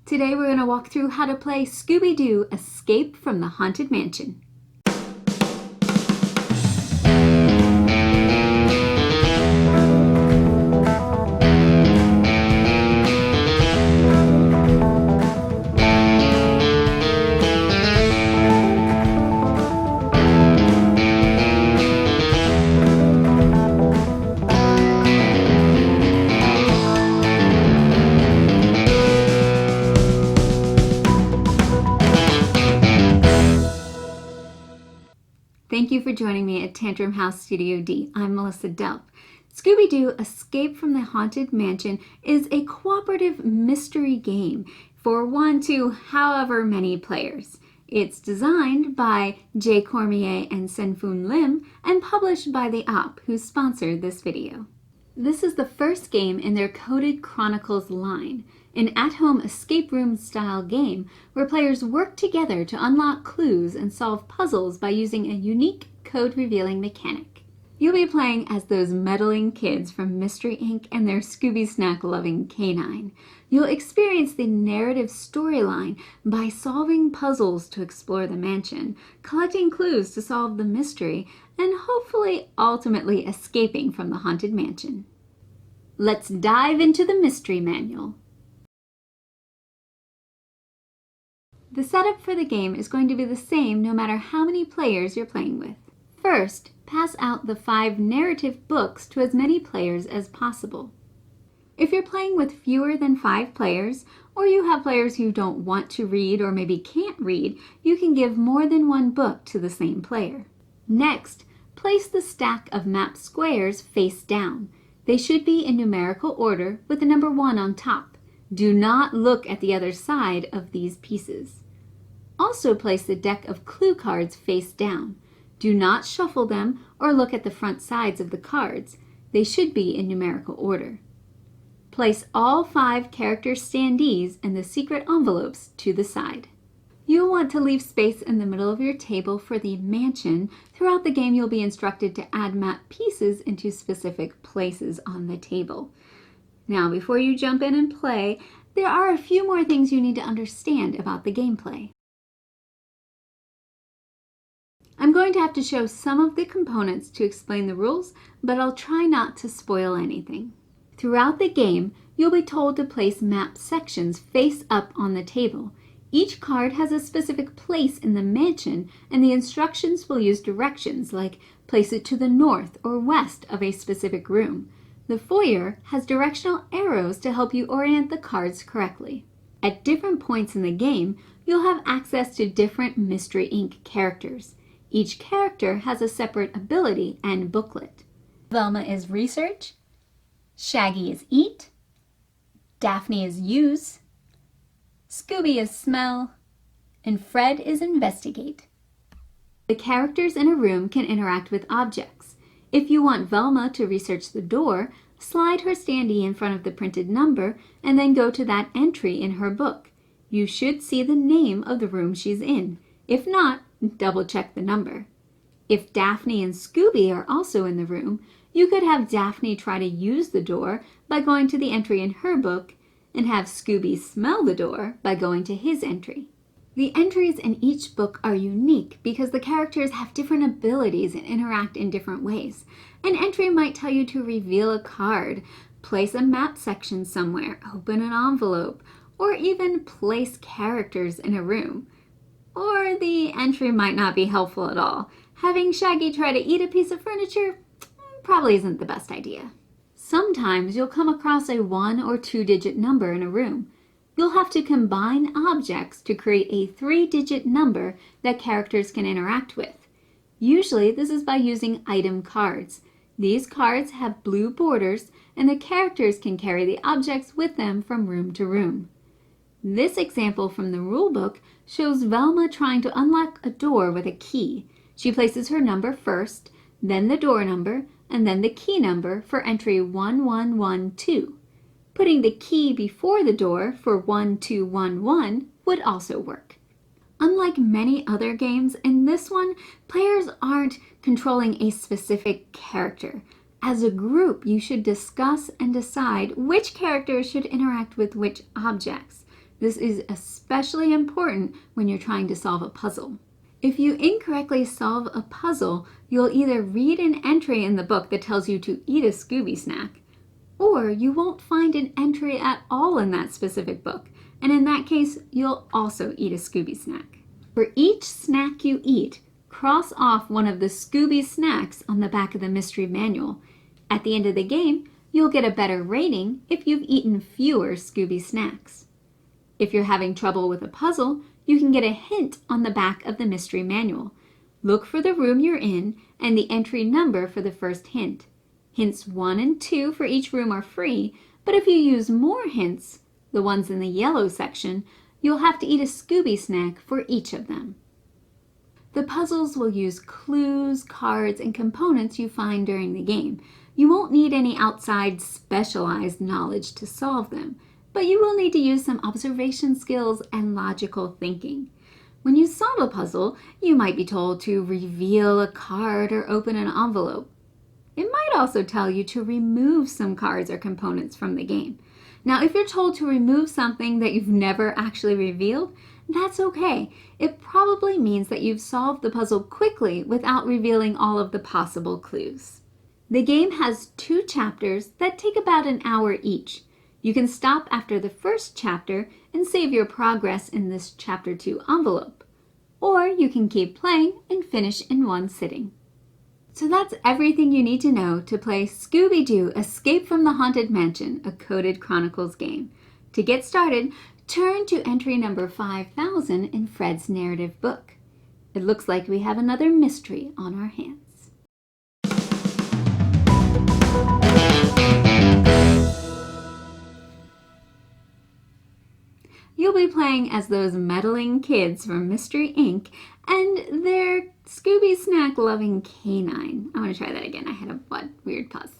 Today we're going to walk through how to play Scooby Doo Escape from the Haunted Mansion. Thank you for joining me at Tantrum House Studio D. I'm Melissa Delp. Scooby Doo Escape from the Haunted Mansion is a cooperative mystery game for 1 to however many players. It's designed by Jay Cormier and Senfun Lim and published by The Op, who sponsored this video. This is the first game in their Coded Chronicles line, an at-home escape room style game where players work together to unlock clues and solve puzzles by using a unique code-revealing mechanic. You'll be playing as those meddling kids from Mystery Inc. and their Scooby Snack-loving canine. You'll experience the narrative storyline by solving puzzles to explore the mansion, collecting clues to solve the mystery, and hopefully ultimately escaping from the haunted mansion. Let's dive into the mystery manual. The setup for the game is going to be the same no matter how many players you're playing with. First, pass out the 5 narrative books to as many players as possible. If you're playing with fewer than 5 players, or you have players who don't want to read or maybe can't read, you can give more than 1 book to the same player. Next, place the stack of map squares face down. They should be in numerical order with the number 1 on top. Do not look at the other side of these pieces. Also place the deck of clue cards face down. Do not shuffle them or look at the front sides of the cards. They should be in numerical order. Place all 5 character standees and the secret envelopes to the side. You'll want to leave space in the middle of your table for the mansion. Throughout the game, you'll be instructed to add map pieces into specific places on the table. Now, before you jump in and play, there are a few more things you need to understand about the gameplay. I'm going to have to show some of the components to explain the rules, but I'll try not to spoil anything. Throughout the game, you'll be told to place map sections face up on the table. Each card has a specific place in the mansion, and the instructions will use directions like place it to the north or west of a specific room. The foyer has directional arrows to help you orient the cards correctly. At different points in the game, you'll have access to different Mystery Inc. characters. Each character has a separate ability and booklet. Velma is Research, Shaggy is Eat, Daphne is Use, Scooby is Smell, and Fred is Investigate. The characters in a room can interact with objects. If you want Velma to research the door, slide her standee in front of the printed number and then go to that entry in her book. You should see the name of the room she's in. If not, double check the number. If Daphne and Scooby are also in the room, you could have Daphne try to use the door by going to the entry in her book and have Scooby smell the door by going to his entry. The entries in each book are unique because the characters have different abilities and interact in different ways. An entry might tell you to reveal a card, place a map section somewhere, open an envelope, or even place characters in a room. Or the entry might not be helpful at all. Having Shaggy try to eat a piece of furniture probably isn't the best idea. Sometimes you'll come across a 1 or 2-digit number in a room. You'll have to combine objects to create a 3-digit number that characters can interact with. Usually this is by using item cards. These cards have blue borders and the characters can carry the objects with them from room to room. This example from the rulebook shows Velma trying to unlock a door with a key. She places her number first, then the door number, and then the key number for entry 1112. Putting the key before the door for 1211 would also work. Unlike many other games, in this one, players aren't controlling a specific character. As a group, you should discuss and decide which characters should interact with which objects. This is especially important when you're trying to solve a puzzle. If you incorrectly solve a puzzle, you'll either read an entry in the book that tells you to eat a Scooby snack, or you won't find an entry at all in that specific book, and in that case, you'll also eat a Scooby snack. For each snack you eat, cross off one of the Scooby snacks on the back of the mystery manual. At the end of the game, you'll get a better rating if you've eaten fewer Scooby snacks. If you're having trouble with a puzzle, you can get a hint on the back of the mystery manual. Look for the room you're in and the entry number for the first hint. Hints 1 and 2 for each room are free, but if you use more hints, the ones in the yellow section, you'll have to eat a Scooby snack for each of them. The puzzles will use clues, cards, and components you find during the game. You won't need any outside specialized knowledge to solve them, but you will need to use some observation skills and logical thinking. When you solve a puzzle, you might be told to reveal a card or open an envelope. It might also tell you to remove some cards or components from the game. Now, if you're told to remove something that you've never actually revealed, that's okay. It probably means that you've solved the puzzle quickly without revealing all of the possible clues. The game has 2 chapters that take about an hour each. You can stop after the first chapter and save your progress in this chapter 2 envelope. Or you can keep playing and finish in one sitting. So that's everything you need to know to play Scooby Doo Escape from the Haunted Mansion, a Coded Chronicles game. To get started, turn to entry number 5000 in Fred's narrative book. It looks like we have another mystery on our hands. You'll be playing as those meddling kids from Mystery Inc. and their Scooby snack loving canine. I want to try that again. I had a weird pause.